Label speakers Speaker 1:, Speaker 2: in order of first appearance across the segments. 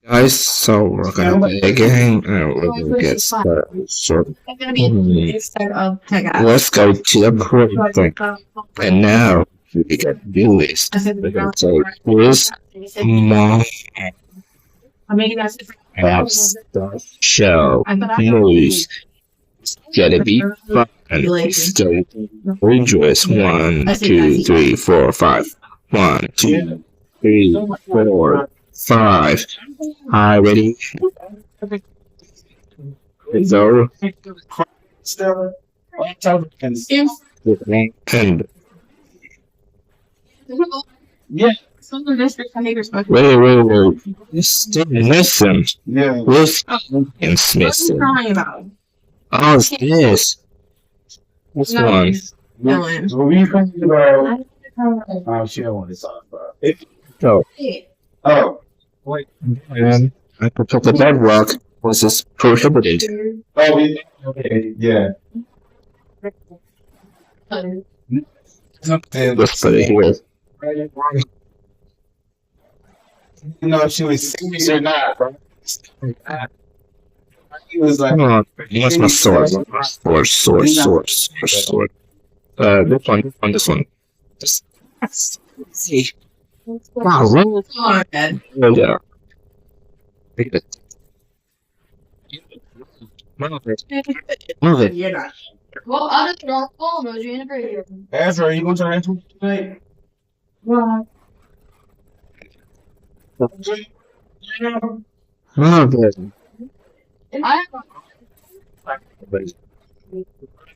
Speaker 1: Guys, so we're gonna play a game and we're gonna get started. So, let's go to the point thing. And now we can do this. We're gonna say, this mom apps show movies. It's gonna be fun. So, dangerous. 1, 2, 3, 4, 5. 1, 2, 3, 4, 5. Hi, ready? It's over. And wait. Still missing. Who's missing? Oh, it's this. This one. Oh,
Speaker 2: Wait.
Speaker 1: and I protect the bedrock. Was this prohibited?
Speaker 2: Okay, yeah.
Speaker 1: Let's put it here.
Speaker 2: You know if she was serious or not, bro. He was like,
Speaker 1: Come on. What's my sword? Sword. This one. See. Wow, really? Yeah. Move it.
Speaker 3: Well, I just don't follow those. You're in a break.
Speaker 2: Ezra, are you going to the restaurant tonight?
Speaker 1: Move it.
Speaker 3: I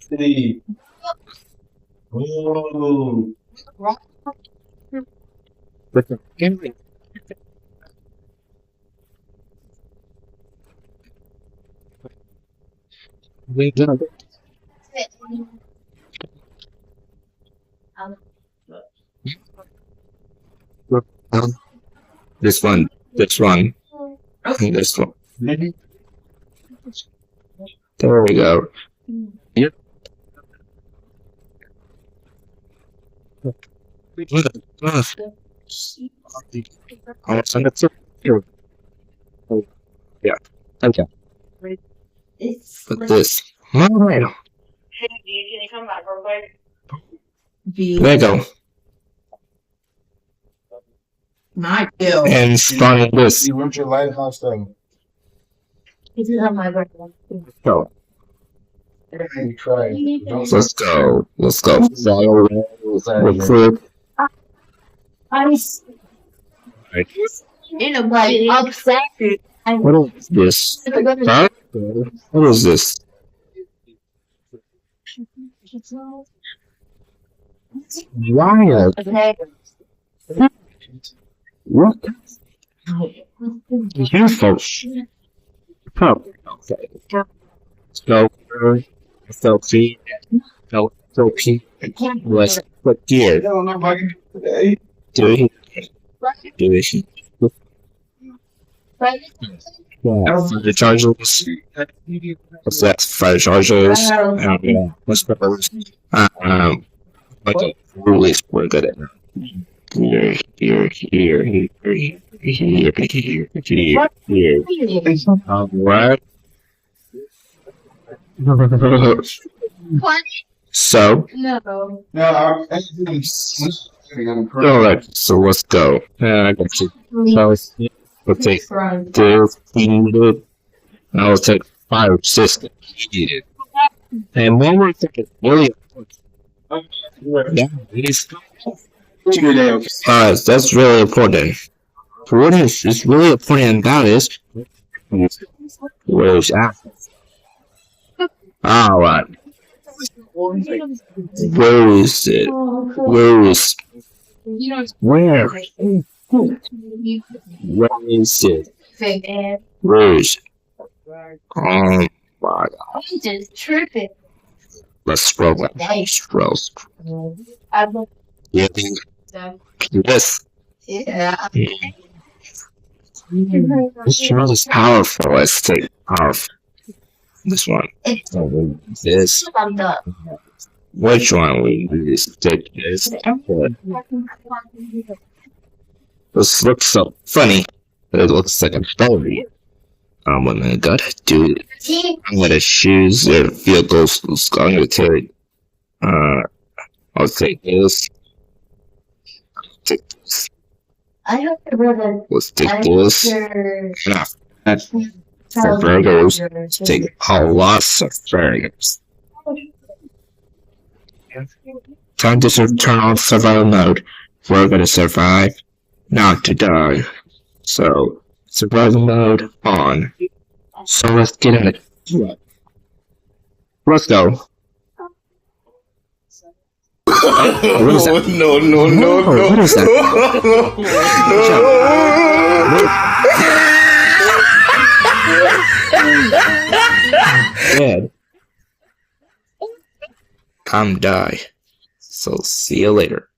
Speaker 2: City. Oh.
Speaker 1: This one. This one. There we go. Yep. I'll send it to you. Yeah. Okay. Put this. Alright.
Speaker 3: Hey, can you come back real quick?
Speaker 1: There you go.
Speaker 3: Not you.
Speaker 1: And spawning this.
Speaker 2: You want your lighthouse thing?
Speaker 3: This is on my birthday.
Speaker 1: Go.
Speaker 2: You try it. Don't
Speaker 1: Let's go. Recruit.
Speaker 3: I'm in a way upset.
Speaker 1: What is this? Huh? What is this? Riot.
Speaker 3: Okay.
Speaker 1: What? You folks. Come. Okay. Selfie. Let's put here.
Speaker 2: don't know about today.
Speaker 1: Do it. For the charges. What's that? Fire charges. What's peppers? But the rules we're good at. Here. Alright.
Speaker 3: What?
Speaker 1: So,
Speaker 3: No.
Speaker 2: No,
Speaker 1: alright, so let's go. I got you. So, we'll take this, and I'll take 5 systems. And one more thing is really important. Yeah, it is. That's really important. What is really important, and that is where's Apple? Alright. Where is it? Where is where? Where is it? Where is it? Oh my god.
Speaker 3: I'm just tripping.
Speaker 1: Let's scroll. Yeah. Yes.
Speaker 3: Yeah.
Speaker 1: This child is powerful. Let's take powerful. This one. This. Which one we use? Take this. This looks so funny. It looks like a berry. What I gotta do, I'm gonna choose the field goals. I'm gonna take, I'll take this. Take this.
Speaker 3: I hope your brother.
Speaker 1: Let's take
Speaker 3: I
Speaker 1: this.
Speaker 3: hope your
Speaker 1: Enough. For burgers, take a lots of burgers. Time to turn on survival mode. We're gonna survive, not to die. So, survival mode on. So let's get in it. Let's go. What is that?
Speaker 4: No.
Speaker 1: Oh, what is that? Dead. I'm die. So see you later.